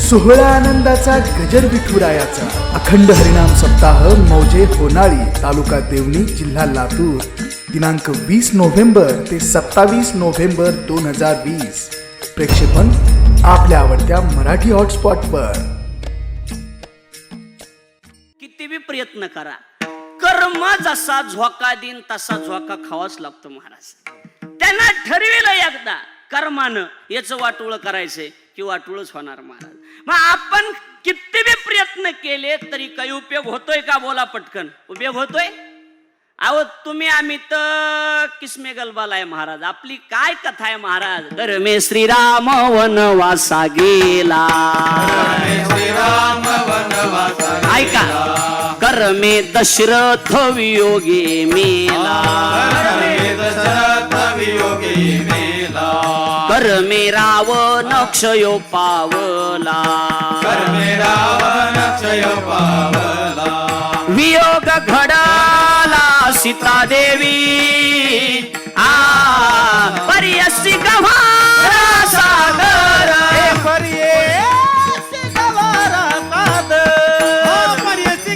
सोहळा आनंदाचा गजर विठुरायाचा अखंड हरिनाम सप्ताह मौजे होनाळी तालुका देवणी जिल्हा लातूर दिनांक 20 नोव्हेंबर ते 27 नोव्हेंबर 2020 प्रेक्षेपण आपल्या आवडत्या मराठी हॉटस्पॉटवर. किती बी प्रयत्न करा, कर्म जसा झोका देईन तसा झोका खावाच लागतो महाराज. त्यांना ठरविलं एकदा कर्मानं याचं वाटोळ करायचंय की वाटोळच होणार महाराज. मग आपण किती बी प्रयत्न केले तरी काही उपयोग होतोय का? बोला पटकन. उपयोग होतोय? अहो तुम्ही आम्ही तर किसमे गलबाला आहे महाराज. आपली काय कथा आहे महाराज? दरमे श्रीराम वनवासा गेला, ऐका, करमे दशरथ वियोगे मेला, करमे रावण क्षयो पावला, वियोग घडाला सीता देवी परियसी गव्हारा सागर,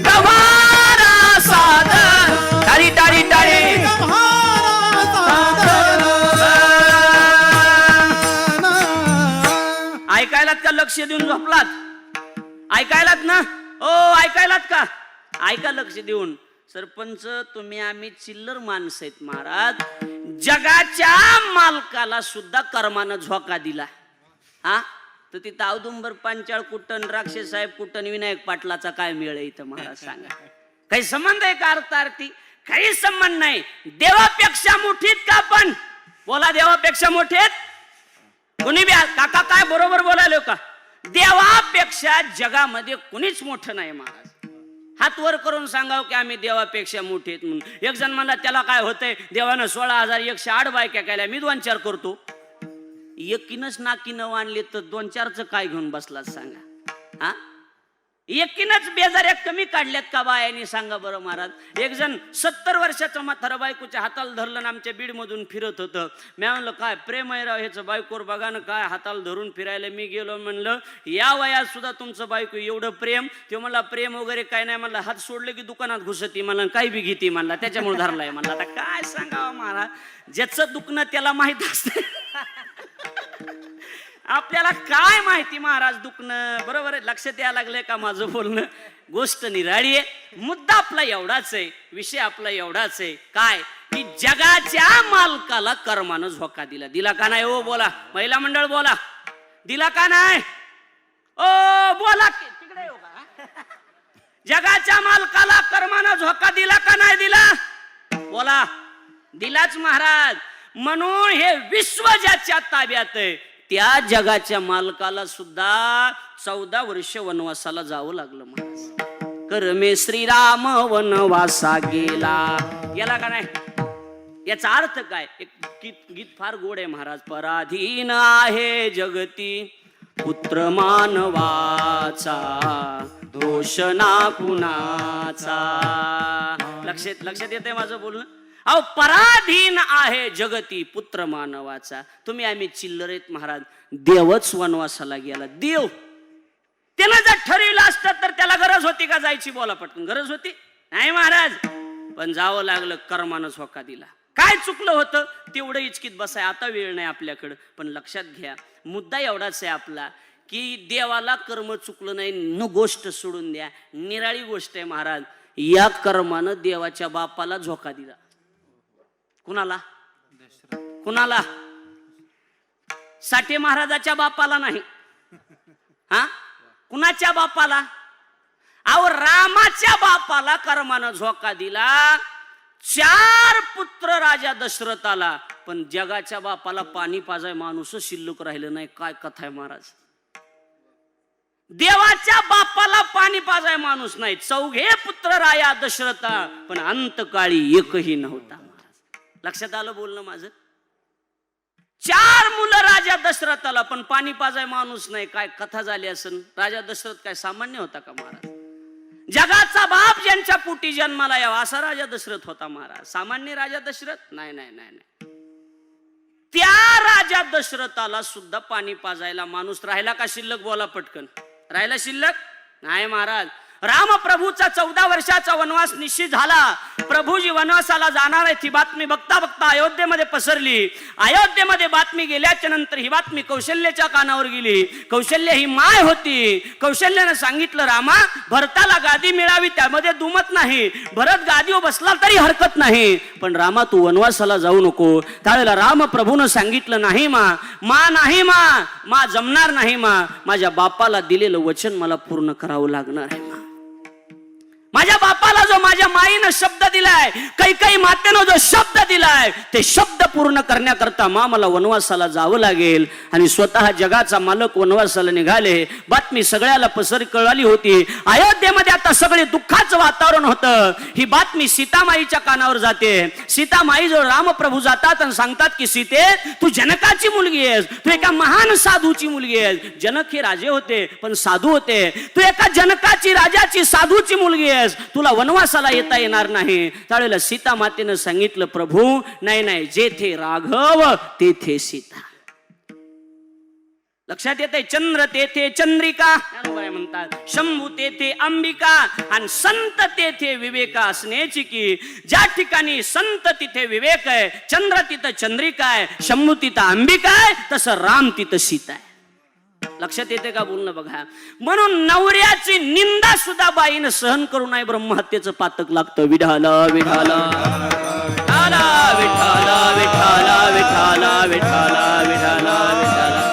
गव्हारा सागर, टाळी टाळी टाळी. ऐकायलात का? लक्ष देऊन झोपलात? ऐकायलात ना? ओ ऐकायलात का? ऐका लक्ष देऊन. सरपंच तुम्ही आम्ही चिल्लर माणसं आहेत महाराज. जगाच्या मालकाला सुद्धा कर्मानं झोका दिला हा, तर तिथं औदुंबर पांचाळ कुटन, राक्षे साहेब कुटन, विनायक पाटलाचा काय मेळ आहे इथं महाराज? सांगा, काही संबंध आहे का? अर्थार्थी काही संबंध नाही. देवापेक्षा मोठीत का आपण? बोला, देवापेक्षा मोठेत कुणी बी? काका काय बरोबर बोलायलो का? देवापेक्षा जगामध्ये कुणीच मोठं नाही महाराज. हात वर करून सांगाव की आम्ही देवापेक्षा मोठे आहेत म्हणून. एक जण म्हणला त्याला काय होतंय, देवानं 16,108 बायका केल्या, मी 2-4 करतो. एकीनच नाकीनं आणले तर 2-4च काय घेऊन बसलात सांगा? हा, एकीनच बेजाऱ्या कमी काढल्यात का बायानी? सांगा बरं महाराज. एक जण 70 वर्षाचं म्हातारा बायकोच्या हाताला धरलं आणि आमच्या बीड मधून फिरत होतं. मी म्हणलं काय प्रेम आहे राव ह्याचं बायकोवर, बघा ना काय हाताला धरून फिरायला. मी गेलो, म्हणलं या वयात सुद्धा तुमचं बायको एवढं प्रेम? तो म्हणला प्रेम वगैरे काय नाही. म्हणलं हात सोडलं की दुकानात घुसती, मला काही बी घेते म्हणला, त्याच्यामुळे धरलाय म्हणला. आता काय सांगावं महाराज, ज्याचं दुखणं त्याला माहित असतं. आपल्याला काय माहिती महाराज दुखणं? बरोबर आहे, लक्षात यायला लागलंय का माझं बोलणं? गोष्ट निराळी आहे, मुद्दा आपला एवढाच आहे, विषय आपला एवढाच आहे. काय की जगाच्या मालकाला कर्मानं झोका दिला. दिला का नाही? ओ बोला, महिला मंडळ बोला, दिला का नाही? ओ बोला, तिकडे येऊ का? जगाच्या मालकाला कर्मानं झोका दिला का नाही दिला? बोला, दिलाच महाराज. म्हणून हे विश्व ज्याच्या ताब्यात आहे त्या जगाच्या मालकाला सुद्धा 14 वर्ष वनवासाला जावं लागलं महाराज. करमे श्रीराम वनवासा गेला. गेला का नाही? याचा अर्थ काय? एक गीत फार गोड आहे महाराज. पराधीन आहे जगती पुत्र मानवाचा, दोष ना कुणाचा. लक्षात येते माझं बोलणं? अहो, पराधीन आहे जगती पुत्र मानवाचा. तुम्ही आम्ही चिल्लर आहेत महाराज. देवच वनवासाला गेला. देव त्याला जर ठरविलं असतं तर त्याला गरज होती का जायची? बोला पटकन, गरज होती? नाही महाराज. पण जावं लागलं, कर्मानं झोका दिला. काय चुकलं होतं तेवढं इचकीत बसाय, आता वेळ नाही आपल्याकडं. पण लक्षात घ्या, मुद्दा एवढाच आहे आपला की देवाला कर्म चुकलं नाही न गोष्ट सोडून द्या. निराळी गोष्ट आहे महाराज. या कर्मानं देवाच्या बापाला झोका दिला. कुणाला? कुणाला? साठे महाराजाच्या बापाला नाही. हा, कुणाच्या बापाला? अहो, रामाच्या बापाला कर्मानं झोका दिला. 4 पुत्र राजा दशरथाला, पण जगाच्या बापाला पाणी पाजाय माणूसच शिल्लक राहिलं नाही. काय कथा आहे महाराज? देवाच्या बापाला पाणी पाजाय माणूस नाही. 4 पुत्र राया दशरथा, पण अंतकाळी एकही नव्हता महाराज. लक्षात आलं बोलणं माझं? 4 मुलं राजा दशरथाला, पण पाणी पाजाय माणूस नाही. काय कथा झाली असेल? राजा दशरथ काय सामान्य होता का महाराज? जगाचा बाप ज्यांच्या पोटी जन्माला यावा असा राजा दशरथ होता महाराज. सामान्य राजा दशरथ नाही नाही नाही नाही. त्या राजा दशरथाला सुद्धा पाणी पाजायला माणूस राहिला का शिल्लक? बोला पटकन. राहिला शिल्लक नाही महाराज. रामप्रभूचा 14 वर्षाचा वनवास निश्चित झाला. प्रभूजी वनवासाला जाणार आहे ती बातमी बघता बघता अयोध्येमध्ये पसरली. अयोध्येमध्ये बातमी गेल्याच्या नंतर ही बातमी कौशल्याच्या कानावर गेली. कौशल्य ही माय होती. कौशल्याने सांगितलं, रामा भरताला गादी मिळावी त्यामध्ये दुमत नाही, भरत गादीवर बसला तरी हरकत नाही, पण रामा तू वनवासाला जाऊ नको. त्यावेळेला रामप्रभूनं सांगितलं, नाही नाही मा जमणार नाही माझ्या बापाला दिलेलं वचन मला पूर्ण करावं लागणार आहे. माझ्या बापाला जो माझ्या माईनं शब्द दिलाय, काही मातेनं जो शब्द दिलाय, ते शब्द पूर्ण करण्याकरता मला वनवासाला जावं लागेल. आणि स्वतः जगाचा मालक वनवासाला निघाले. बातमी सगळ्याला कळाली होती. अयोध्येमध्ये आता सगळे दुःखाचं वातावरण होतं. ही बातमी सीतामाईच्या कानावर जाते. सीतामाई जो रामप्रभू जातात आणि सांगतात की सीते तू जनकाची मुलगी आहेस, तू एका महान साधूची मुलगी आहेस. जनक हे राजे होते पण साधू होते. तू एका जनकाची राजाची साधूची मुलगी आहेस, तुला वनवासाला येता येणार नाही. त्यावेळेला सीता मातेनं सांगितलं, प्रभू नाही, जेथे राघव तेथे सीता. लक्षात येते, चंद्र तेथे चंद्रिका म्हणतात, शंभू तेथे अंबिका, आणि संत तेथे विवेक असण्याची की ज्या ठिकाणी संत तिथे विवेक आहे, चंद्र तिथं चंद्रिका आहे, शंभू तिथं अंबिका आहे, तसं राम तिथं सीता आहे. लक्षात येते का बोलणं बघा. म्हणून नवऱ्याची निंदा सुद्धा बाईनं सहन करू नये. ब्रह्महत्येचं पातक लागतं. विठाला विठाला विठाला विठाला विठाला विठाला विठाला विठाला विठाला.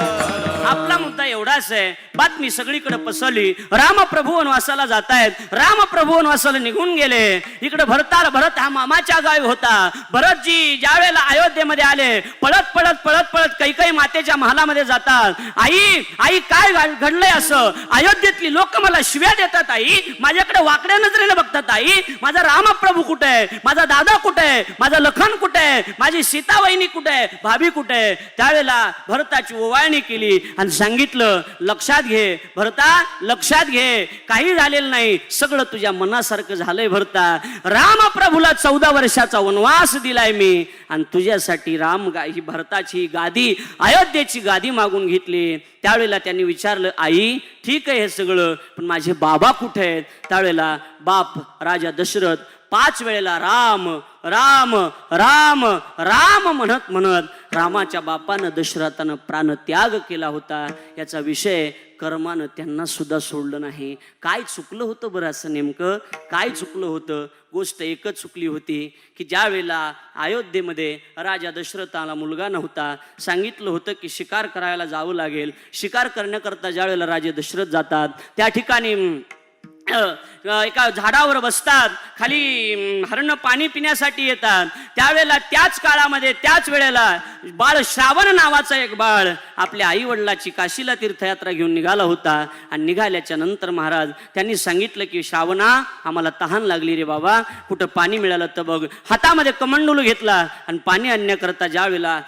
आपला मुद्दा एवढाच आहे. बातमी सगळीकडे पसरली. रामप्रभू वनवासाला जात आहेत. रामप्रभू वनवासाला निघून गेले. इकडे भरत हा मामाच्या गावी होता. भरतजी ज्या वेळेला अयोध्येमध्ये आले, पळत पळत पळत पळत काही मातेच्या महालामध्ये जातात. आई काय घडलंय असं? अयोध्येतली लोक मला शिव्या देतात आई, माझ्याकडे वाकड्या नजरेने बघतात आई. माझा रामप्रभू कुठे आहे? माझा दादा कुठे आहे? माझा लखन कुठे आहे? माझी सीता वहिनी कुठे आहे? भाभी कुठे आहे? त्यावेळेला भरताची ओवाळणी केली आणि सांगितलं, लक्षात घे भरता, लक्षात घे, काही झालेलं नाही, सगळं तुझ्या मनासारखं झालंय भरता. रामप्रभूला 14 वर्षाचा वनवास दिलाय मी, आणि तुझ्यासाठी ही भरताची गादी, अयोध्येची गादी मागून घेतली. त्यावेळेला त्यांनी विचारलं, आई ठीक आहे हे सगळं, पण माझे बाबा कुठे आहेत? त्यावेळेला बाप राजा दशरथ 5 वेळेला राम राम राम राम म्हणत रामाच्या बापानं दशरथानं प्राणत्याग केला होता. याचा विषय कर्मानं त्यांना सुद्धा सोडलं नाही. काय चुकलं होतं बरं? असं नेमकं काय चुकलं होतं? गोष्ट एकच चुकली होती की ज्या वेळेला अयोध्येमध्ये राजा दशरथाला मुलगा नव्हता, सांगितलं होतं की शिकार करायला जावं लागेल. शिकार करण्याकरता ज्या वेळेला राजे दशरथ जातात, त्या ठिकाणी एका झाडावर बसतात, खाली हरण पाणी पिण्यासाठी येतात. त्यावेळेला त्याच काळामध्ये त्याच वेळेला बाळ श्रावण नावाचा एक बाळ आपल्या आई वडिलाची काशीला तीर्थयात्रा घेऊन निघाला होता. आणि निघाल्याच्या नंतर महाराज त्यांनी सांगितलं की श्रावणा आम्हाला तहान लागली रे बाबा, कुठं पाणी मिळालं तर बघ. हातामध्ये कमंडलू घेतला आणि पाणी आणण्याकरता ज्या वेळेला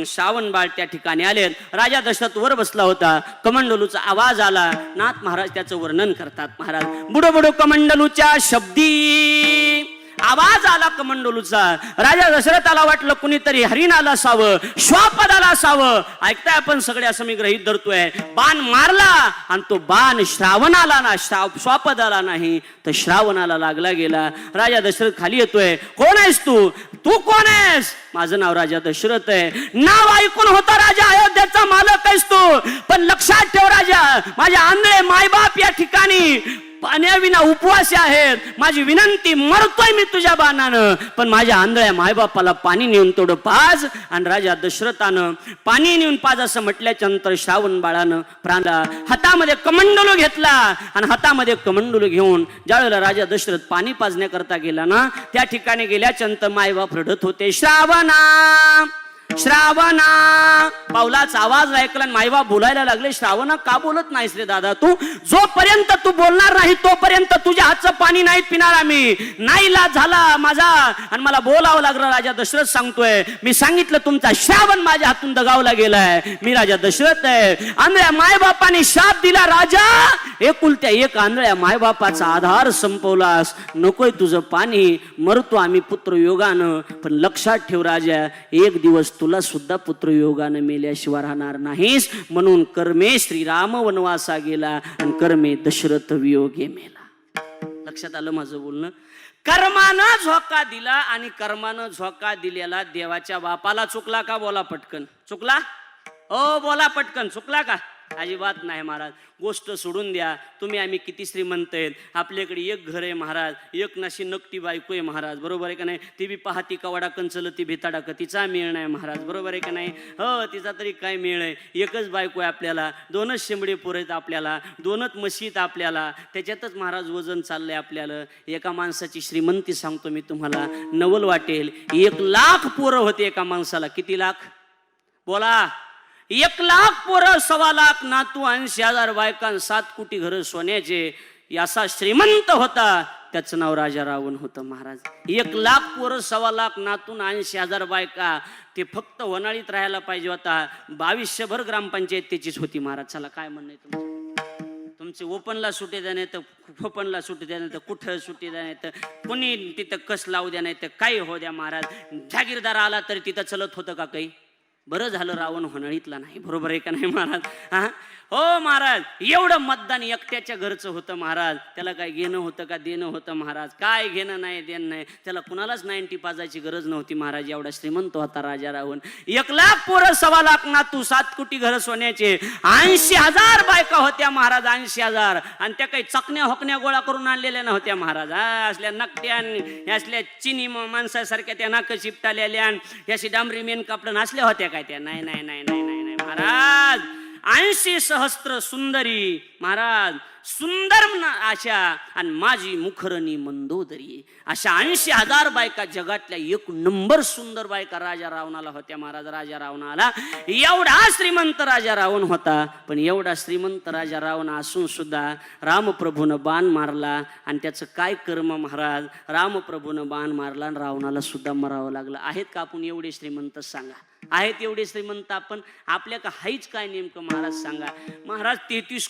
श्रावण बाळ त्या ठिकाणी आले, राजा दशरथ वर बसला होता. कमंडलूचा आवाज आला. नाथ महाराज त्याचं वर्णन करतात. महाराज बुडो बुडो कमंडलूच्या शब्दी आवाज आला कमंडलूचा. राजा दशरथाला वाटलं कुणीतरी हरिणाला असावं, श्वापदाला असावं. ऐकताय आपण सगळे, असं मी गृहीत धरतोय. बाण मारला आणि तो बाण श्रावणाला ना श्वापदाला नाही तर श्रावणाला लागला गेला. राजा दशरथ खाली येतोय. कोण आहेस तू? तू कोण आहेस? माझं नाव राजा दशरथ आहे. नाव ऐकून होता राजा अयोध्येचा मालक आहेस तू, पण लक्षात ठेव राजा, माझ्या आंधळे मायबाप या ठिकाणी पाण्याविना उपवासी आहेत. माझी विनंती, मरतोय मी तुझ्या बाणानं, पण माझ्या आंधळ्या मायबापाला पाणी नेऊन तेवढं पाज. आणि राजा दशरथानं पाणी नेऊन पाज असं म्हटल्याच्या नंतर श्रावण बाळानं प्राणला. हातामध्ये कमंडलू घेतला आणि हातामध्ये कमंडलू घेऊन ज्यावेळेला राजा दशरथ पाणी पाजण्याकरता गेला ना, त्या ठिकाणी गेल्याच्या नंतर मायबाप रडत होते. श्रावणा श्रावणा पावलाचा आवाज ऐकला आणि मायबाप बोलायला लागले. श्रावणा का बोलत नाहीस रे दादा तू? जोपर्यंत तू बोलणार नाही तोपर्यंत तुझ्या हातचं पाणी नाही पिणार आम्ही. नाईलाज झाला माझा आणि मला बोलावं लागलं. राजा दशरथ सांगतोय, मी सांगितलं तुमचा श्रावण माझ्या हातून दगावला गेलाय. मी राजा दशरथ आहे. आंधळ्या मायबापाने शाप दिला, राजा एकुलत्या एक आंधळ्या मायबापाचा आधार संपवलास. नकोय तुझं पाणी, मरतो आम्ही पुत्र योगानं. पण लक्षात ठेव राजा, एक दिवस तुला सुद्धा पुत्र योगानं मेल्याशिवाय राहणार नाहीस. म्हणून कर्मे श्रीराम वनवासा गेला आणि कर्मे दशरथ वियोगे मेला. लक्षात आलं माझं बोलणं? कर्मानं झोका दिला आणि कर्मानं झोका दिलेला देवाच्या बापाला चुकला का? बोला पटकन. चुकला? ओ बोला पटकन. चुकला का? अजिबात नाही महाराज. गोष्ट सोडून द्या. तुम्ही आम्ही किती श्रीमंत आहेत. आपल्याकडे एक घर आहे महाराज, एक नाशी नकटी बायको आहे महाराज, बरोबर आहे का नाही? ती बी पाहती कवाडा कंचल ती भिताडा का, तिचा मेळ नाही महाराज, बरोबर आहे का नाही? हो, तिचा तरी काय मेळ आहे? एकच बायको आहे आपल्याला, दोनच शेंबडे पोर आहेत आपल्याला, दोनच म्हशीत आपल्याला, त्याच्यातच महाराज वजन चाललंय आपल्याला. एका माणसाची श्रीमंती सांगतो मी तुम्हाला, नवल वाटेल. 1,00,000 पोरं होते एका माणसाला. किती लाख? बोला. 1,00,000 पोरं, 1,25,000 नातू, 80,000 बायकां, 7 कोटी घर सोन्याचे. असा श्रीमंत होता. त्याचं नाव राजा रावण होतं महाराज. 1,00,000 पोरं, 1,25,000 नातून, 80,000 बायका. ते फक्त वनाळीत राहायला पाहिजे होता. 2200 ग्रामपंचायत त्याचीच होती महाराज. चला काय म्हणणं आहे तुमचं? तुमचे ओपनला सुट्टी द्या नाही तर फोपनला सुट्टी द्या नाही तर कुठं सुट्टी द्या नाही तर कोणी तिथं कस लावू द्या नाही तर काही हो द्या महाराज. जागीरदार आला तरी तिथं चलत होतं का काही? बरं झालं रावण होणाळीतला नाही, बरोबर आहे का नाही महाराज? हा हो महाराज, एवढं मतदान एकट्याच्या घरचं होतं महाराज. त्याला काय घेणं होतं का देणं होतं महाराज? काय घेणं नाही देणं नाही. त्याला कुणालाच 90 पाजायची गरज नव्हती महाराज. एवढा श्रीमंत होता राजा रावण. 1,00,000 पोरं, 1,25,000 नातू, 7 कोटी घर सोन्याचे, 80,000 बायका होत्या महाराज. 80,000. आणि त्या काही चकण्या होकण्या गोळा करून आणलेल्या नव्हत्या महाराज. असल्या नकट्या, असल्या चिनी माणसासारख्या त्या नाक चिपटालेल्या, याशी डांबरी मेन कापडं असल्या होत्या काय त्या? नाही नाही नाही नाही नाही महाराज. 80 सहस्त्र सुंदरी महाराज, सुंदर अशा, आणि माझी मुखरणी मंदोदरी, अशा 80,000 बायका, जगातल्या 1 नंबर सुंदर बायका राजा रावणाला होत्या महाराज. राजा रावणाला एवढा श्रीमंत राजा रावण होता. पण एवढा श्रीमंत राजा रावण असून सुद्धा रामप्रभूनं बाण मारला. आणि त्याचं काय कर्म महाराज? रामप्रभूनं बाण मारला आणि रावणाला सुद्धा मरावं लागलं. आहेत का आपण एवढे श्रीमंत? सांगा, आहेत एवढे श्रीमंत आपण? आपल्या का हाईच काय नेमकं महाराज? सांगा महाराज. 33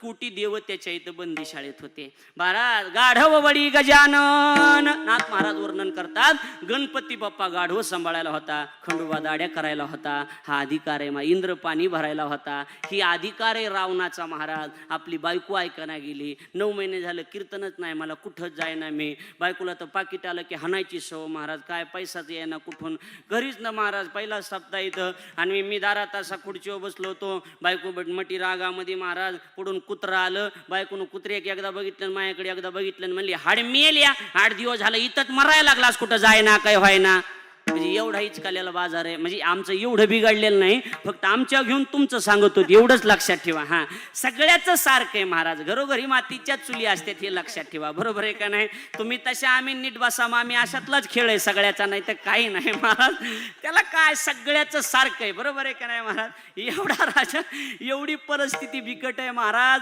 कोटी देव त्याच्या इथं बंदीशाळेत होते महाराज. गाढव वडी गजानन नाथ महाराज वर्णन करतात. गणपती बाप्पा गाढव सांभाळायला होता, खंडोबा दाड्या करायला होता. हा अधिकार आहे. इंद्र पाणी भरायला होता. ही अधिकार आहे रावणाचा महाराज. आपली बायको ऐकायला गेली. 9 महिने झालं कीर्तनच नाही, मला कुठंच जायना मी. बायकोला तर पाकिट आलं की हाणायची सव महाराज. काय पैसाच येईना कुठून, घरीच ना महाराज. पहिला सप्ताह इथं आणि मी दारात असा खुर्चीवर बसलो होतो. बायको मटी रागामध्ये महाराज. पुढून कुत्रा आलं. बायकोनं कुत्रे एकदा बघितलं, माझ्याकडे एकदा बघितलं, म्हणली हाड मेल्या. 8 दिवस झालं इथंच मरायला लागलास, कुठं जायना काय व्हायना. म्हणजे एवढा हिचकालेला बाजार आहे. म्हणजे आमचं एवढं बिघडलेलं नाही, फक्त आमच्या घेऊन तुमचं सांगत होत, एवढंच लक्षात ठेवा. हा, सगळ्याच सारखं आहे महाराज. घरोघरी मातीच्या चुली असतात हे लक्षात ठेवा, बरोबर आहे का नाही? तुम्ही तशा, आम्ही नीट बसा, मग आम्ही अशातलाच खेळ आहे सगळ्याचा, नाही तर काही नाही महाराज. त्याला काय, सगळ्याच सारखं आहे, बरोबर आहे का नाही महाराज? एवढा राजा, एवढी परिस्थिती बिकट आहे महाराज.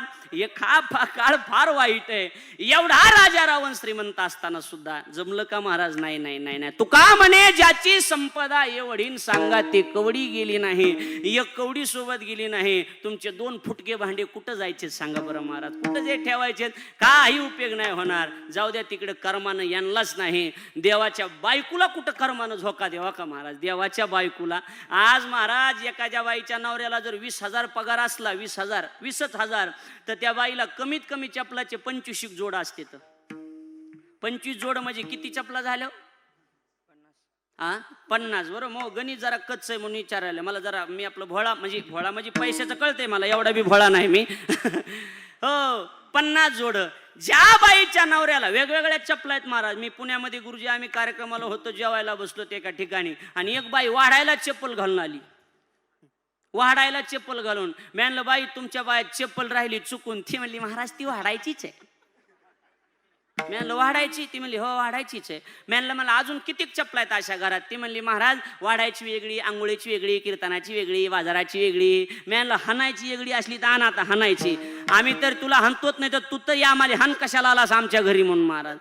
हा काळ फार वाईट आहे. एवढा राजा रावण श्रीमंत असताना सुद्धा जमलं का महाराज? नाही नाही नाही नाही. तुका म्हणे ज्याची संपदा एवढीन सांगा, ते कवडी गेली नाही, एक कवडी सोबत गेली नाही. तुमचे 2 फुटके भांडे कुठं जायचे सांगा बरं महाराज? कुठं जे ठेवायचे? काही उपयोग नाही होणार. जाऊ द्या तिकडे, कर्मानं यांनाच नाही. देवाच्या बायकोला कुठं कर्मानं झोका द्यावा का महाराज? देवाच्या बायकोला आज महाराज, एखाद्या बाईच्या नवऱ्याला जर 20,000 पगार असला, 20,000 तर त्या बाईला कमीत कमी चपलाचे 25 जोड असते. तर 25 जोड म्हणजे किती चपला झाल्या? 50. बरोबर. मग गणित जरा कच्च आहे म्हणून विचारायला मला जरा. मी आपलं भोळा म्हणजे पैशाचं कळतंय मला, एवढा बी भोळा नाही मी. हो, 50 जोड. ज्या बाईच्या नवऱ्याला वेगवेगळ्या चपला आहेत महाराज. मी पुण्यामध्ये गुरुजी, आम्ही कार्यक्रमाला होतो, जेवायला बसलो ते एका ठिकाणी, आणि एक बाई वाढायला चप्पल घालून आली. वाढायला चप्पल घालून. मी म्हणलं, बाई तुमच्या बायात चप्पल राहिली चुकून. ती म्हणली, महाराज ती वाढायचीच आहे. मी म्हणलं, वाढायची? ती म्हणली, हो वाढायचीच आहे. मी म्हणलं, मला अजून किती चपला आहेत अशा घरात? ती म्हणली, महाराज वाढायची वेगळी, आंघोळीची वेगळी, कीर्तनाची वेगळी, बाजाराची वेगळी. मी म्हणलं, हाणायची वेगळी असली तर आण आता हाणायची. आम्ही तर तुला हाणतोच नाही, तर तू तर या आम्हाला हाण कशाला आलास आमच्या घरी म्हणून महाराज.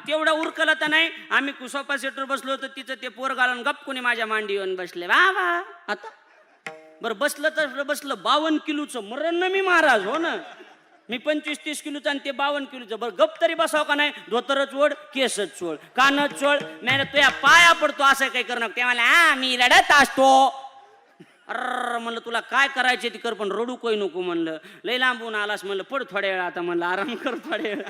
तेवढं उरकलं तर नाही. आम्ही सोफा सेटवर बसलो होतो, तिचं ते पोर घालून गप कोणी माझ्या मांडी येऊन बसले. वा वा. आता बरं बसलं तर बसलं, 52 किलोचं मरण ना मी महाराज. हो ना, मी 25-30 किलोचा आणि ते 52 किलोचं. बरं गप तरी बसाव का नाही. धोतरच ओढ, केसच चोळ, कानच चोळ. नाही तुझ्या पाया पडतो असं काही करणं. ते मला मी रडत असतो. अर म्हणलं तुला काय करायचे ती कर, पण रडू काही नको म्हणलं. लय लांबून आलास म्हणलं पड थोड्या वेळ. आता म्हणलं आराम कर थोड्या वेळ.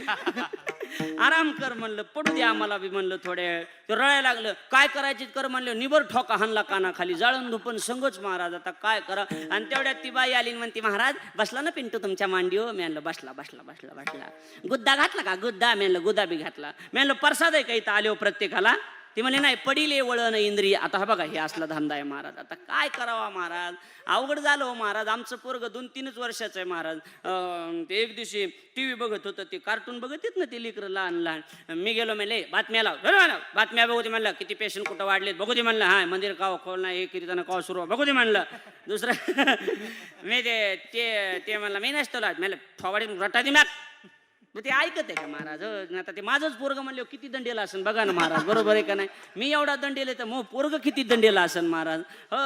आराम कर म्हणलं, पडू दे आम्हाला बी म्हणलं थोड्या वेळ. ते रडायला लागलं. काय करायचे कर म्हणलं. निबर ठोका हाणला कानाखाली. जाळून धुपन संगच महाराज. आता काय करा. आणि तेवढ्यात ती बाई आली म्हणते महाराज बसला ना पिंटू तुमच्या मांडीवर. मी म्हणलं बसला बसला बसला बसला. गुद्दा घातला का गुद्दा. मी म्हणलं गुद्दा बी घातला. मी म्हणलं प्रसाद आहे का इथं आले हो प्रत्येकाला. ती म्हणे नाही पडिले वळण इंद्रिय. आता हा बघा हे असला धंदा आहे महाराज. आता काय करावा महाराज. अवघड झालं हो महाराज. आमचं पोरग 2-3 वर्षाचं आहे महाराज. ते एक दिवशी टीव्ही बघत होतं. ते कार्टून बघत येत ना ते लेकरं लहान लहान. मी गेलो म्हणले बातम्या लाव. बातम्या बघू दे म्हणलं. किती पेशंट कुठं वाढलेत बघू दे म्हणलं. हा मंदिर काव खोलना हे किती काव सुरू बघू दे म्हणलं. दुसरं मी ते म्हणलं मी नसतो म्हणलं थोवाडी रटा दे मॅक. ते ऐकत आहे का महाराज. आता ते माझंच पोरग म्हणले किती दंडेला असेल बघा ना महाराज. बरोबर आहे का नाही. मी एवढा दंडेल तर मग पोरग किती दंडेला असेल महाराज. हो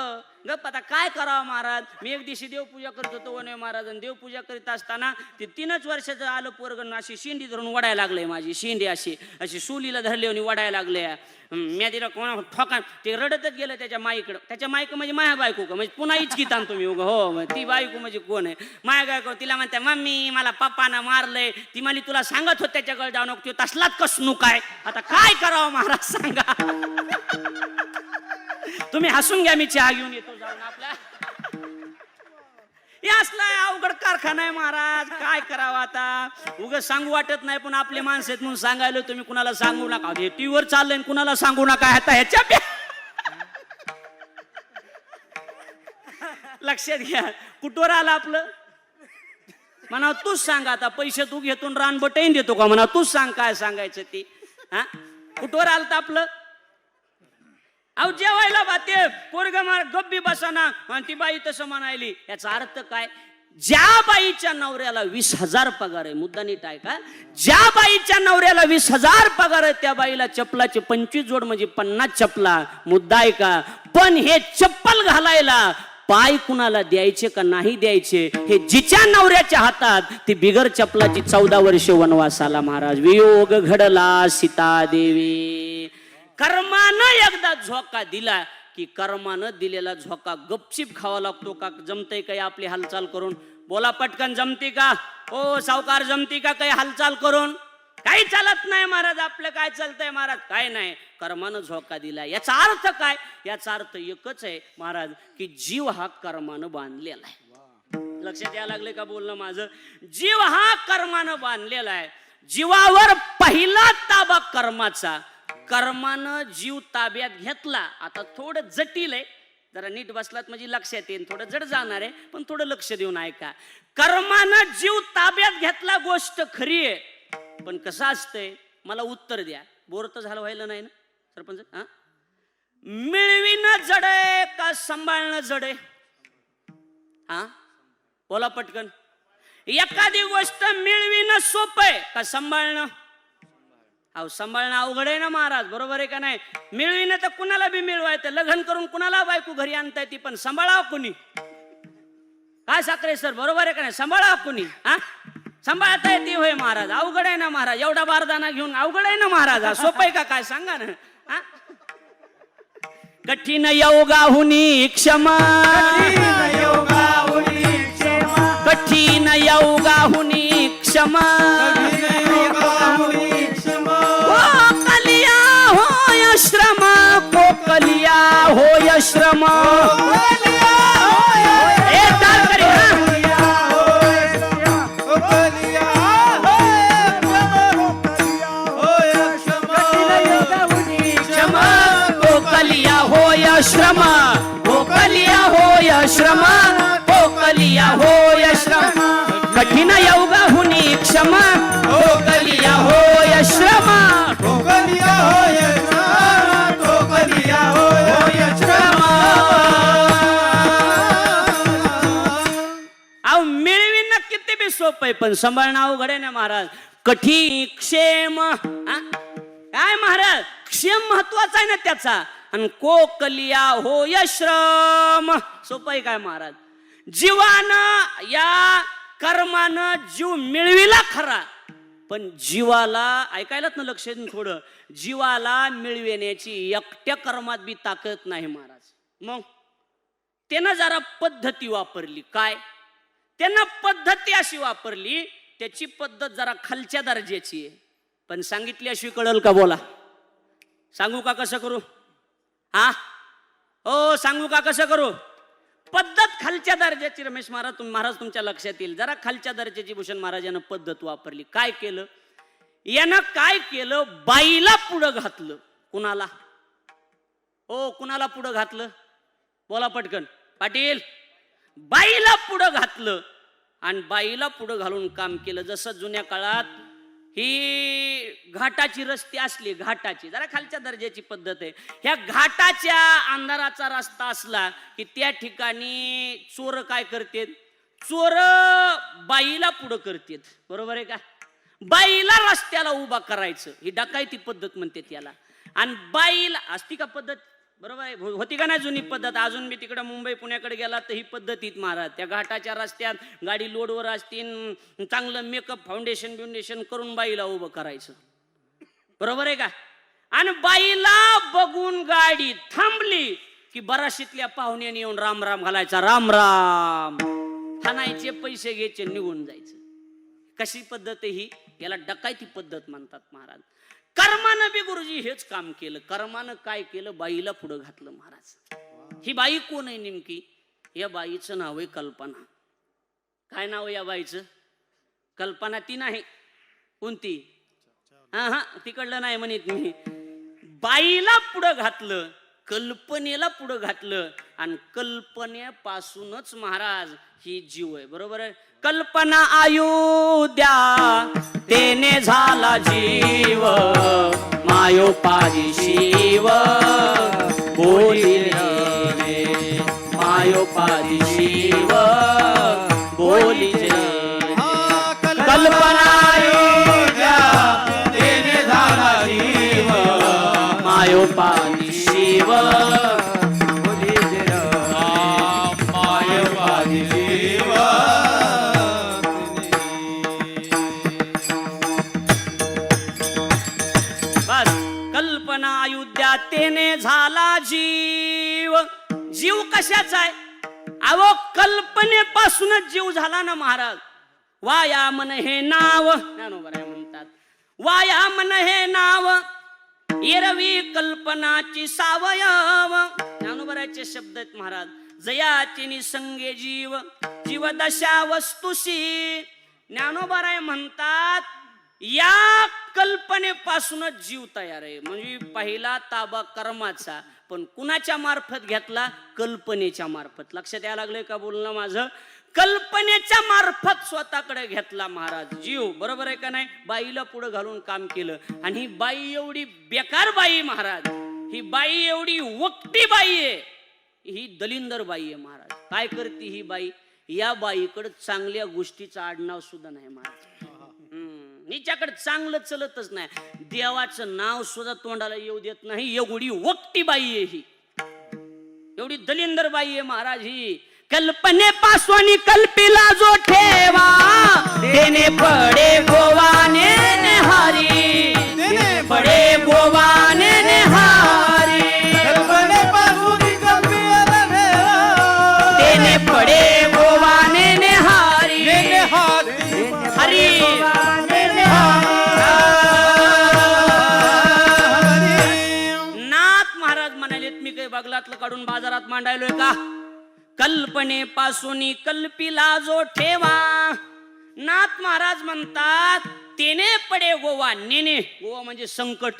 गप्प. आता काय करावं महाराज. मी एक दिवशी देवपूजा करत होतो वने महाराज. आणि देवपूजा करीत असताना ते 3 वर्षाचं आलं पोरग अशी शिंडी धरून वडायला लागले. माझी शिंडी अशी अशी सुलीला धरली आणि वडायला लागले. मी तिला कोणा ठोका. ते रडतच गेलं त्याच्या माईकडं. त्याच्या माईक म्हणजे माया बायको का म्हणजे पुन्हा इचकीत आणतो मी. हो ती बायको म्हणजे कोण आहे माया बायको. तिला म्हणते मम्मी मला पप्पानं मारलंय. ती मला तुला सांगत होत त्याच्याकडे जाऊ नको. तसलाच कसनू काय. आता काय करावं महाराज सांगा. तुम्ही हसून घ्या मी चहा घेऊन येतो जाऊन. आपल्या हे असलाय अवघड कारखाना आहे महाराज. काय करावं आता. उगाच सांगू वाटत नाही पण आपले माणसं आहेत म्हणून सांगायला. तुम्ही कुणाला सांगू नका. हे टीव्हीवर चाललंय कुणाला सांगू नका. आता ह्याच्या लक्षात घ्या. कुठवर आलं आपलं म्हणा. तूच सांग आता. पैसे तू घेतून रान बटाईन देतो का म्हणा. तूच सांग काय सांगायचं ती. हा कुठवर आलं आपलं. अहो जेवायला बाते पोरग मार गप्पी बसाना. आणि ती बाई तसं म्हणायली. याचा अर्थ काय. ज्या बाईच्या नवऱ्याला 20,000 पगार आहे. मुद्दा नीट आहे का. ज्या बाईच्या नवऱ्याला 20,000 पगार आहे त्या बाईला चप्पलाचे 25 जोड म्हणजे 50 चप्पला. मुद्दा आहे का. पण हे चप्पल घालायला पाय कुणाला द्यायचे का नाही द्यायचे हे जिच्या नवऱ्याच्या हातात. ती बिगर चप्पलाची 14 वर्ष वनवासाला महाराज. वियोग घडला सीता देवी. कर्मानं एकदा झोका दिला की कर्मानं दिलेला झोका गपचिप खावा लागतो का. जमतय काही आपली हालचाल करून. बोला पटकन जमती का. ओ सावकार जमती का काही हालचाल करून. काही चालत नाही महाराज. आपलं काय चालतंय महाराज. काय नाही. कर्मानं झोका दिला. याचा अर्थ काय. याचा अर्थ एकच आहे महाराज की जीव हा कर्मानं बांधलेला आहे. लक्षात यायला लागले का बोलणं माझं. जीव हा कर्मानं बांधलेला आहे. जीवावर पहिला ताबा कर्माचा. कर्मानं जीव ताब्यात घेतला. आता थोडं जटिल आहे जरा नीट बसलात म्हणजे लक्षात येईल. थोडं जड जाणार आहे पण थोडं लक्ष देऊन ऐका. कर्मानं जीव ताब्यात घेतला गोष्ट खरी आहे. पण कसं असतंय मला उत्तर द्या. बोर तर झालं व्हायला नाही ना सरपंच. हा मिळविणं जड आहे का सांभाळणं जड आहे. हा बोला पटकन. एखादी गोष्ट मिळविणं सोपं आहे का सांभाळणं. अहो सांभाळणं अवघड आहे ना महाराज. बरोबर आहे का नाही. मिळविणं तर कुणाला बी मिळवायचं. लग्न करून कुणाला बायको घरी आणता येते पण सांभाळा कुणी. काय साखरे सर बरोबर आहे का नाही. सांभाळा कुणी. हा सांभाळता येते होय महाराज. अवघड आहे ना महाराज. एवढा बारदाना घेऊन अवघड आहे ना महाराज. सोपं आहे का काय सांगा ना. हा कठीण योगाहुनी क्षमा. कठीण योगाहुनी क्षमा. कलिया होय श्रम. कोकलिया होय श्रम. श्रम कोकलिया होय श्रम. कोकलिया होय श्रम. कठीण योगाहुनी क्षम. कोकलिया होय श्रम. कोकलिया होय श्रम. कोकलिया होय श्रम. अहो मिळविणं किती बी सोपं आहे पण सांभाळणं अवघड आहे ना महाराज. कठीण क्षेम. काय महाराज क्षेम महत्वाचा आहे ना त्याचा. आणि कोकलिया होय श्रम. सोपं आहे काय महाराज. जीवानं या कर्मानं जीव मिळविला खरा, पण जीवाला ऐकायलाच ना लक्ष देऊन थोडं, जीवाला मिळविण्याची एकट्या कर्मात बी ताकद नाही महाराज. मग त्यानं जरा पद्धती वापरली. काय? त्यानं पद्धती अशी वापरली, त्याची पद्धत जरा खालच्या दर्जाची आहे, पण सांगितली अशी कळल का? बोला, सांगू का कसं करू? हा हो, सांगू का कसं करू? पद्धत खालच्या दर्जाची. रमेश महाराज तुमच्या लक्षात येईल. जरा खालच्या दर्जाची भूषण महाराजांना पद्धत वापरली. काय केलं यानं? काय केलं? बाईला पुढं घातलं. कुणाला? हो, कुणाला पुढं घातलं? बोला पटकन पाटील. बाईला पुढं घातलं आणि बाईला पुढं घालून काम केलं. जसं जुन्या काळात ही घाटाची रस्ते असली, घाटाची जरा खालच्या दर्जाची पद्धत आहे. ह्या घाटाच्या अंधाराचा रस्ता असला की त्या ठिकाणी चोर काय करतात? चोर बाईला पुढं करतात. बरोबर आहे का? बाईला रस्त्याला उभा करायचं, ही डकायती पद्धत म्हणते त्याला. आणि बाईला असती का पद्धत? बरोबर आहे, होती का नाही जुनी पद्धत? अजून मी तिकडे मुंबई पुण्याकडे गेला तर ही पद्धतीत महाराज त्या घाटाच्या रस्त्यात गाडी लोडवर असतील, चांगलं मेकअप फाउंडेशन करून बाईला उभं करायचं. बरोबर आहे का? आणि बाईला बघून गाडी थांबली की बराशीतल्या पाहुण्याने येऊन राम राम घालायचा. राम राम हाणायचे, पैसे घ्यायचे, निघून जायचं. कशी पद्धत आहे ही? याला डकायती पद्धत म्हणतात महाराज. कर्मानं बी गुरुजी हेच काम केलं. कर्मानं काय केलं? बाईला पुढं घातलं महाराज. ही बाई कोण आहे नेमकी? या बाईचं नाव आहे कल्पना. काय नाव आहे या बाईचं? कल्पना. ती नाही कोणती? हा तिकडलं नाही म्हणत मी. बाईला पुढं घातलं, कल्पनेला पुढं घातलं आणि कल्पनेपासूनच महाराज ही जीव आहे. बरोबर आहे? कल्पना अयोध्या तेने झाला जीव, मायोपादी शिव बोली रे, मायोपादी शिव बोली रे. कल्पना अयोध्या तेने झाला जीव, मायोपादी शिव बोली रे, मायोपादी शिव. कल्पना अयोध्या तेने झाला जीव. जीव कशाचा आहे? अहो कल्पनेपासूनच जीव झाला ना महाराज. वाया मन हे नाव, ज्ञानोबराय म्हणतात, वाया मन हे नाव एरवी कल्पनाची सावयव. ज्ञानोबरायचे शब्द आहेत महाराज. जयाची निसंगे जीव, जीवदशा वस्तुशी. ज्ञानोबराय म्हणतात या कल्पनेपासूनच जीव तयार आहे. म्हणजे पहिला ताबा कर्माचा, पण कुणाच्या मार्फत घेतला? कल्पनेच्या मार्फत. लक्षात यायला लागलंय का बोलणं माझं? कल्पनेच्या मार्फत स्वतःकडे घेतला महाराज जीव. बरोबर आहे का नाही? बाईला पुढे घालून काम केलं. आणि ही बाई एवढी बेकार बाई महाराज, ही बाई एवढी वक्ती बाई आहे, ही दलिंदर बाई आहे महाराज. काय करते ही बाई? या बाईकडे चांगल्या गोष्टीचं आडनाव सुद्धा नाही महाराज. हिच्याकडे चांगलं चलतच नाही. देवाचं नाव सुद्धा तोंडाला येऊ देत नाही. एवढी वक्ती बाई आहे ही, एवढी दलिंदर बाई आहे महाराज ही. कल्पनेपासून कल्पिला जो ठेवा, देणे पडे गोवाने नेहारी, देणे पडे गोवाने नेहारी. कल्पनेपासून कल्पिला देणे पडे गोवाने नेहारी, हरी. नाथ महाराज म्हणालेत, मी काही बगलातलं काढून बाजारात मांडायलोय का? कल्पनेपासून कल्पिला जो ठेवा. नाथ महाराज म्हणतात तेने पडे गोवा नेने. गोवा म्हणजे संकट.